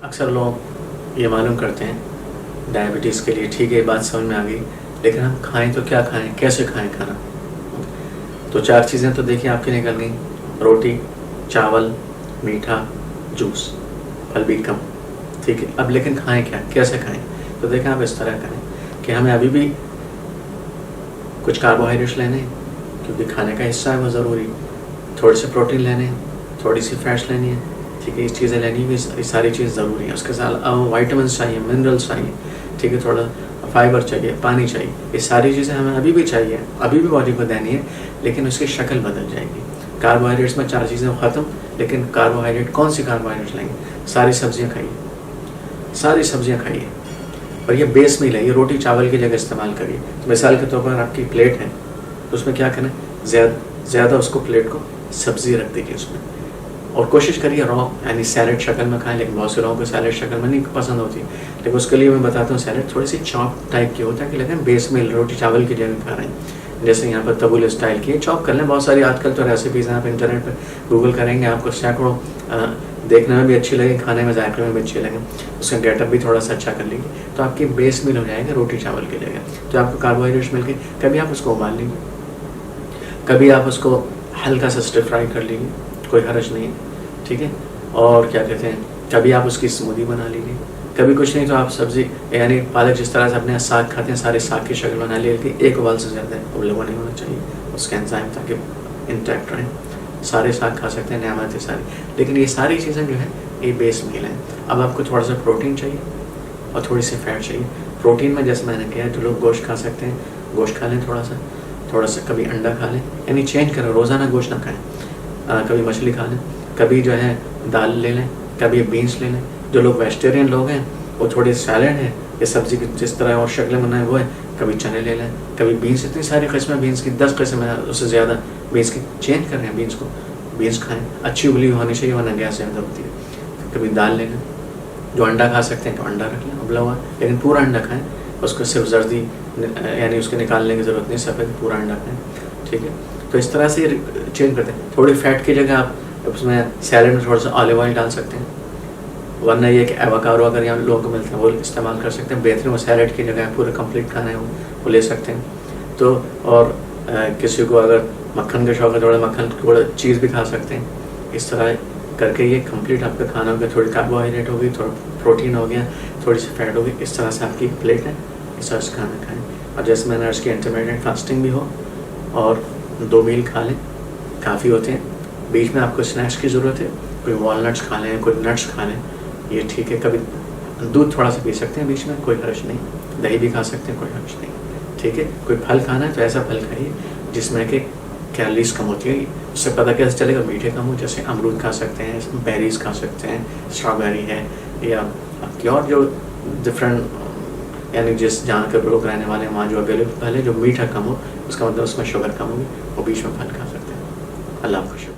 अक्सर लोग ये मालूम करते हैं डायबिटीज़ के लिए ठीक है, ये बात समझ में आ गई, लेकिन हम खाएं तो क्या खाएं, कैसे खाएं खाना। तो 4 चीज़ें तो देखिए आपकी निकल गई, रोटी, चावल, मीठा, जूस, फल भी कम। ठीक है, अब लेकिन खाएं क्या, कैसे खाएं? तो देखें आप इस तरह करें कि हमें अभी भी कुछ कार्बोहाइड्रेट्स लेने हैं क्योंकि खाने का हिस्सा है वो ज़रूरी, थोड़े से प्रोटीन लेने हैं, थोड़ी सी फैट्स लेनी है, ठीक है, ये चीज़ें लेनी है, ये सारी चीज़ ज़रूरी है। उसके साथ वाइटामिन चाहिए, मिनरल्स चाहिए, ठीक है, थोड़ा फाइबर चाहिए, पानी चाहिए, ये सारी चीज़ें हमें अभी भी चाहिए, अभी भी बॉडी को देनी है, लेकिन उसकी शक्ल बदल जाएगी। कार्बोहाइड्रेट्स में 4 चीज़ें ख़त्म, लेकिन कार्बोहाइड्रेट कौन सी कार्बोहाइड्रेट लेंगे? सारी सब्जियाँ खाइए, सारी सब्जियाँ खाइए, और ये बेस मील है, ये रोटी चावल की जगह इस्तेमाल करिए। तो मिसाल के तौर पर आपकी प्लेट है तो उसमें क्या करें, ज़्यादा उसको प्लेट को सब्ज़ी रख दीजिए उसमें, और कोशिश करिए रॉ यानी सैलड शक्ल में खाएं, लेकिन बहुत से लोगों को सैलड शक्ल में नहीं पसंद होती, लेकिन उसके लिए मैं बताता हूँ सैलड थोड़ी सी चॉप टाइप की होता है कि लेकिन बेस मील रोटी चावल की जगह खा रहे हैं। जैसे यहाँ पर तबूल स्टाइल की चॉप कर लें, बहुत सारी आजकल तो रेसिपीज़ हैं, आप इंटरनेट पर गूगल करेंगे आपको सैकड़ों देखने में भी अच्छी लगे, खाने में जायके में भी अच्छी लगे, उसका गेटअप भी थोड़ा सा अच्छा कर लीजिए तो आपकी बेस मील हो जाएगा रोटी चावल की जगह। तो आपको कार्बोहाइड्रेट्स मिल गए, कभी आप उसको उबाल लीजिए, कभी आप उसको हल्का सा स्टिर फ्राई कर लीजिए, कोई हर्ज नहीं है, ठीक है। और क्या कहते हैं, कभी आप उसकी स्मूदी बना लीजिए, कभी कुछ नहीं तो आप सब्ज़ी यानी पालक जिस तरह से अपने साग खाते हैं सारे साग की शक्ल बना लीजिए, एक उबाल से ज़्यादा उबला नहीं होना चाहिए उसका एंजाइम, ताकि इंटैक्ट रहें। सारे साग खा सकते हैं, नेमत है सारी, लेकिन ये सारी चीज़ें जो है ये बेस मील हैं। अब आपको थोड़ा सा प्रोटीन चाहिए और थोड़ी सी फैट चाहिए। प्रोटीन में जैसे मैंने कहा जो लोग गोश्त खा सकते हैं गोश्त खा लें, थोड़ा सा कभी अंडा खा लें, यानी चेंज करें, रोज़ाना गोश्त ना खाएं, कभी मछली खा लें, कभी जो है दाल ले लें, कभी बीन्स ले लें। जो लोग वेजिटेरियन लोग हैं वो थोड़ी सैलड है या सब्ज़ी की जिस तरह और शक्ल बनाए वो है, कभी चने ले लें, कभी बीन्स, इतनी सारी किस्में बीन्स की, 10 किस्में है, उससे ज़्यादा बीन्स की, चेंज कर रहे हैं बीन्स को, बीन्स खाएं, अच्छी उबली होनी चाहिए वरना गैस ज़्यादा होती है। कभी दाल ले लें, जो अंडा खा सकते हैं तो अंडा रख लें उबला हुआ, लेकिन पूरा अंडा खाएं, उसको सिर्फ जर्दी यानी उसके निकालने की ज़रूरत नहीं, सफ़ेद पूरा अंडा खाएं, ठीक है। तो इस तरह से चेंज करते हैं। थोड़ी फैट की जगह आप उसमें सैलड में थोड़ा सा ऑलिव ऑयल डाल सकते हैं, वरना ये कि एवोकाडो अगर यहाँ लोगों को मिलते हैं वो इस्तेमाल कर सकते हैं, बेहतरीन वो सैलड की जगह पूरे कंप्लीट खाना है वो ले सकते हैं। तो और किसी को अगर मक्खन का शौक है, थोड़ा मक्खन थोड़ा चीज़ भी खा सकते हैं। इस तरह करके ये कंप्लीट आपका खाना हो गया, थोड़ी कार्बोहाइड्रेट हो गई, थोड़ा प्रोटीन हो गया, थोड़ी सी फैट हो गई, इस तरह से आपकी प्लेट है, इस तरह से खाना खाएँ। और जैसे मैंने अर्ज़ की इंटरमीडिएट फास्टिंग भी हो और 2 मील खा लें, काफ़ी होते हैं। बीच में आपको स्नैक्स की ज़रूरत है, कोई वॉलनट्स खा लें, कोई नट्स खा लें, ये ठीक है। कभी दूध थोड़ा सा पी सकते हैं बीच में, कोई हर्ज नहीं, दही भी खा सकते हैं, कोई हर्ज नहीं, ठीक है। कोई फल खाना है तो ऐसा फल खाइए जिसमें कि कैलोरीज कम होती है, उससे पता कैसे चलेगा, मीठे कम हो, जैसे अमरूद खा सकते हैं, बेरीज खा सकते हैं, स्ट्रॉबेरी है, या आपकी और जो डिफरेंट यानी जिस जहाँ के लोग रहने वाले हैं वहाँ जो अवेलेबल है, जो मीठा कम हो, उसका मतलब उसमें शुगर कम होगी, वो बीच में फल खा सकते हैं। अल्लाह आपको शुक्रिया।